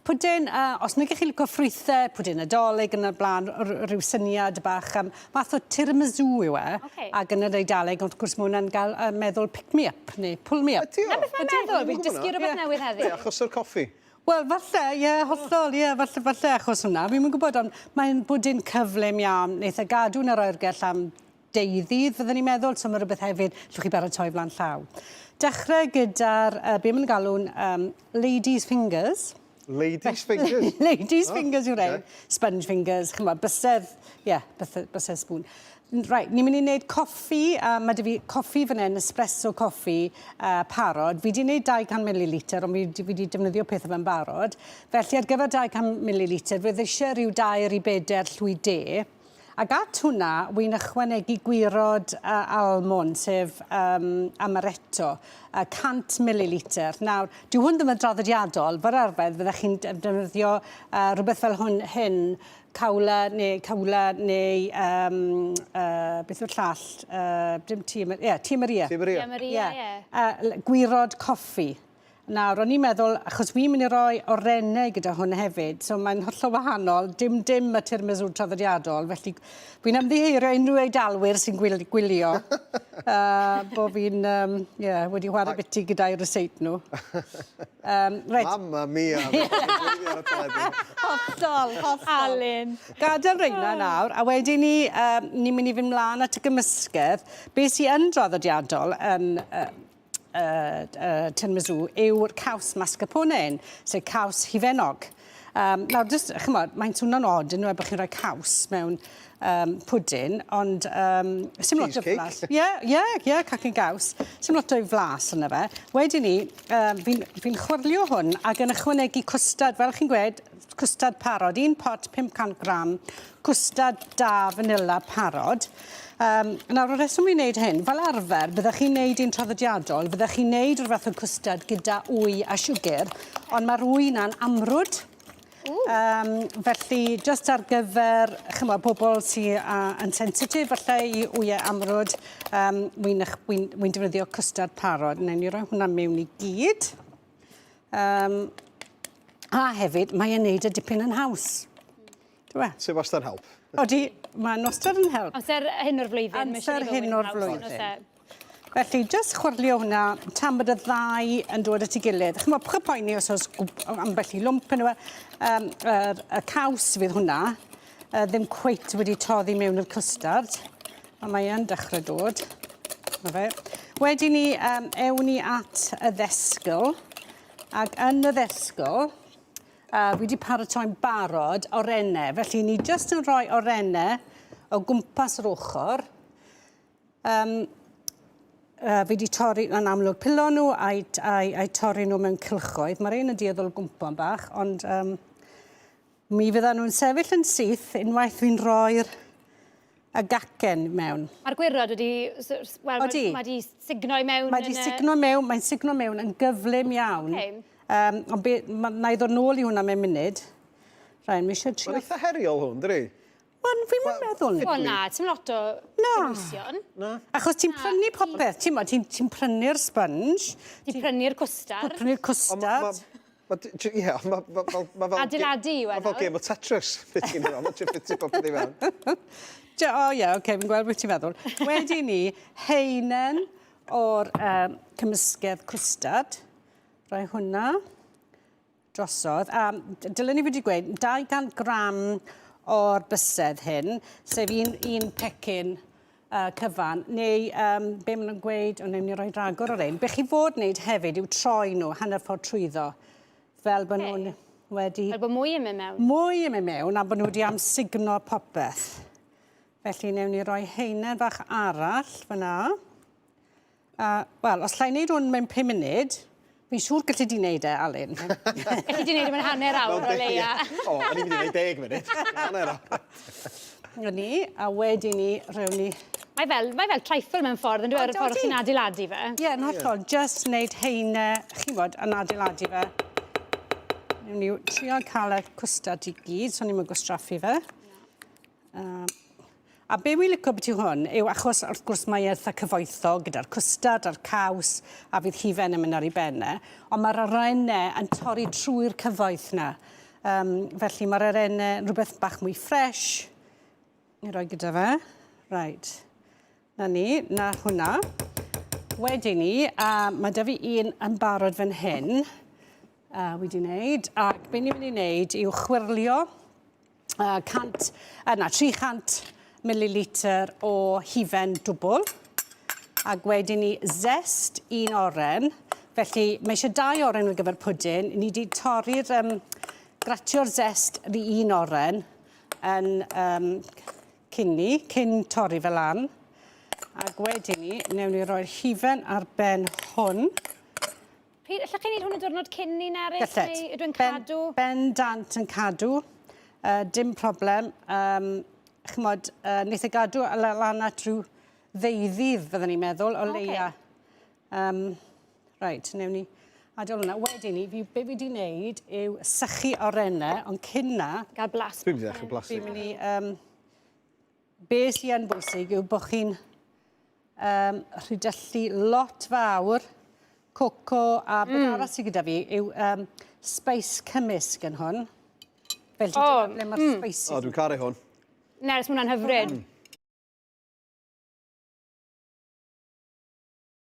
Pwdin, os nag chi'n licio ffrwythau, pwdin Nadolig yn y blaen, rhyw syniad bach, math o tiramisu yw e, ac yn yr Eidaleg, wrth gwrs mae hwnna'n gael meddwl pick-me-up, neu pull-me-up. Na beth mae'n meddwl, fi'n dysgu rhywbeth newydd heddi. Achos o'r coffi? Wel, falle, hollol, falle achos hwnna. Fi'n mynd gwybod, ond mae'n bwdin cyflym iawn, neith y gadw yn yr oergell am 10 ddydd, fyddwn ni'n meddwl, so mae rhywbeth hefyd, llwch chi baratoi flaen llaw. Dechrau gyda'r, be mae'n galw'n, ladies' fingers. Ladies' fingers? Ladies' fingers yw'r ein. Sponge fingers, chymod, bysedd, bysedd sbwn. Right, ni'n mynd i wneud coffi, mae dy fi coffi fan hyn, espresso coffi parod. Fi wedi wneud 200 ml, ond fi wedi defnyddio pethau fe'n barod. Felly ar gyfer 200 ml, fydd eisiau rhyw 2 i 4 llwy de. Ac at hwnna, wy'n ychwanegu gwirod almond, sef amaretto, 100 ml. Nawr, dyw hwn ddim yn draddodiadol, fer arfer, fyddech chi'n defnyddio rhywbeth fel hyn, cawla neu beth yw'r llall, Tia Maria. Gwirod coffi. Nawr, o'n i'n meddwl, achos fi'n mynd i roi orennau gyda hwn hefyd, so mae'n hollol wahanol, dim y tiramisu traddodiadol, felly fi'n ymddiheurio unrhyw Eidalwyr sy'n gwylio, bo fi'n wedi chwarae biti gyda'i reseit nhw. Mamma mia! Hollol. Alun. Gadael reina nawr, a wedyn ni'n mynd i fynd mlaen at y gymysgedd. Be sy'n draddodiadol yn tiramisu yw'r caws mascarpone, sef caws hifennog. Nawr, mae'n swnio'n od yn nhw bod chi'n rhoi caws mewn pwdin, ond sim lot o flas. Ie, cacen gaws. Sim lot o flas yna fe. Wedyn ni, fi'n chwirlio hwn ac yn ychwanegu cwstad, fel chi'n gweud, cwstad parod, 1 pot 500 gram, cwstad da vanilla parod. Nawr, o'r reswm i'n neud hyn, fel arfer, byddech chi'n neud un traddodiadol, byddech chi'n neud o'r fath o cwstad gyda wy a siwgr, ond mae'r wy na'n amrwd. Felly, just ar gyfer, bobl sy'n sensitif, falle i wyau amrwd, wy'n defnyddio cwstad parod. Newn ni roi hwnna mewn i gyd. A hefyd, mae'n neud y dipyn yn haws. Sef wastad help. Odi, mae'n wastad yn help. Amser hyn o'r flwyddyn. Amser hyn o'r flwyddyn. Felly, jyst chwirlio hwnna tan bod y ddau yn dod at ei gilydd. Chymod, pwch y poeni os oes ambell i lwmp yn y caws fydd hwnna. Ddim cweit wedi toddi mewn i'r cwstard. A mae yn dechrau dod. Wedyn ni, ewn ni at y ddesgyl. Ac yn y ddesgyl, fi wedi paratoi'n barod orennau. Felly, ni jyst yn rhoi orennau o gwmpas yr ochr. Fi wedi torri yn amlwg pilo nhw a'i torri nhw mewn cylchoedd. Mae'r un yn dieddol gwmpan bach, ond mi fydda nhw'n sefyll yn syth unwaith fi'n rhoi'r gacen mewn. Mae'r gwirod wedi... Mae wedi signo i mewn... Mae'n signo mewn yn gyflym iawn. Ond na i ddod nôl i hwnna mewn munud. Rhaid, mi eisiau trio... Mae'n eitha heriol hwn, dyri? Wel, fi'n meddwl. Wel, na, ti'n lot o gymwysion. Achos ti'n prynu popeth, ti'n prynu'r sponge. Ti'n prynu'r cwstard. Ti'n prynu'r cwstard. Ie, mae fel... Adeiladu i Mae fel game o Tetris. Mae'n ffitio popeth i fewn. O ie, oce, fi'n gweld beth ti'n feddwl. Wedi ni, heinen o'r cymysgedd cwstard. Rhoi hwnna drosodd. Dylen ni wedi gweud, 200 gram o'r bysedd hyn, sef un pecyn cyfan, neu be maen nhw'n gweud, o newn ni roi ragor o'r ein. Be chi fod wneud hefyd yw troi nhw hanner ffordd trwyddo, fel bod nhw'n wedi... Fel bod mwy yn mynd mewn. Mwy yn mynd mewn, a bod nhw wedi amsugno popeth. Felly, newn ni roi heinen bach arall fyna. Wel, os llai wneud hwn mewn 5 munud, fi'n siŵr gallu di wneud Alun. Gallu di wneud mewn hanner awr o leia. O, o'n i'n mynd i wneud 10 munud. Hanner awr. Ni, a wedi ni, rhawn ni... Mae fel treifl mewn ffordd, yn dweud y ffordd chi'n adeiladu fe. Ie, yn hollol, just wneud heine, chi'n bod, yn adeiladu fe. Newn ni trio cael y cwstad i gyd, so ni'n mynd gwastraffu fe. A be wy'n licio beth yw hwn yw achos wrth gwrs mae eitha cyfoethog gyda'r cwstad a'r caws a fydd hifen yn mynd ar ei bennau, ond mae'r arennau yn torri trwy'r cyfoeth na. Felly mae'r arennau yn rhywbeth bach mwy ffres. Ni roi gyda fe. Right. Na ni, na hwnna. Wedyn ni, mae da fi un yn barod fan hyn. Wedi wneud. Ac be ni'n mynd i wneud yw chwilio 300 millilitr o hifen dwbl. Ac wedyn ni zest un oren. Felly mae eisiau 2 oren ar gyfer pwdin. Ni wedi torri'r gratio'r zest i un oren yn cyn torri fel lan. Ac wedyn ni, newn ni roi'r hifen ar ben hwn. Allwch chi wneud hwn yn diwrnod cyn ni, Nerys? Gallai. Neu ydw i'n cadw? Ben dant yn cadw. Dim problem. Chymod, wneud y gadw lan at rhyw ddeuddydd, fyddwn ni'n meddwl, o leia. Right, newn ni adael hwnna. Wedyn ni, be fi wedi wneud yw sychu orennau, ond cyn na... Gael blas. Dwi'n mynd i ddechrau blasu. Fi'n mynd i... Be sy'n yn bwysig yw bod chi'n rhydyllu lot fawr coco a beth arall sydd gyda fi yw spice cymysg yn hwn. Fel ti ble mae'r spices. O, dwi'n caru hwn. Nerys, mae hwnna'n hyfryd.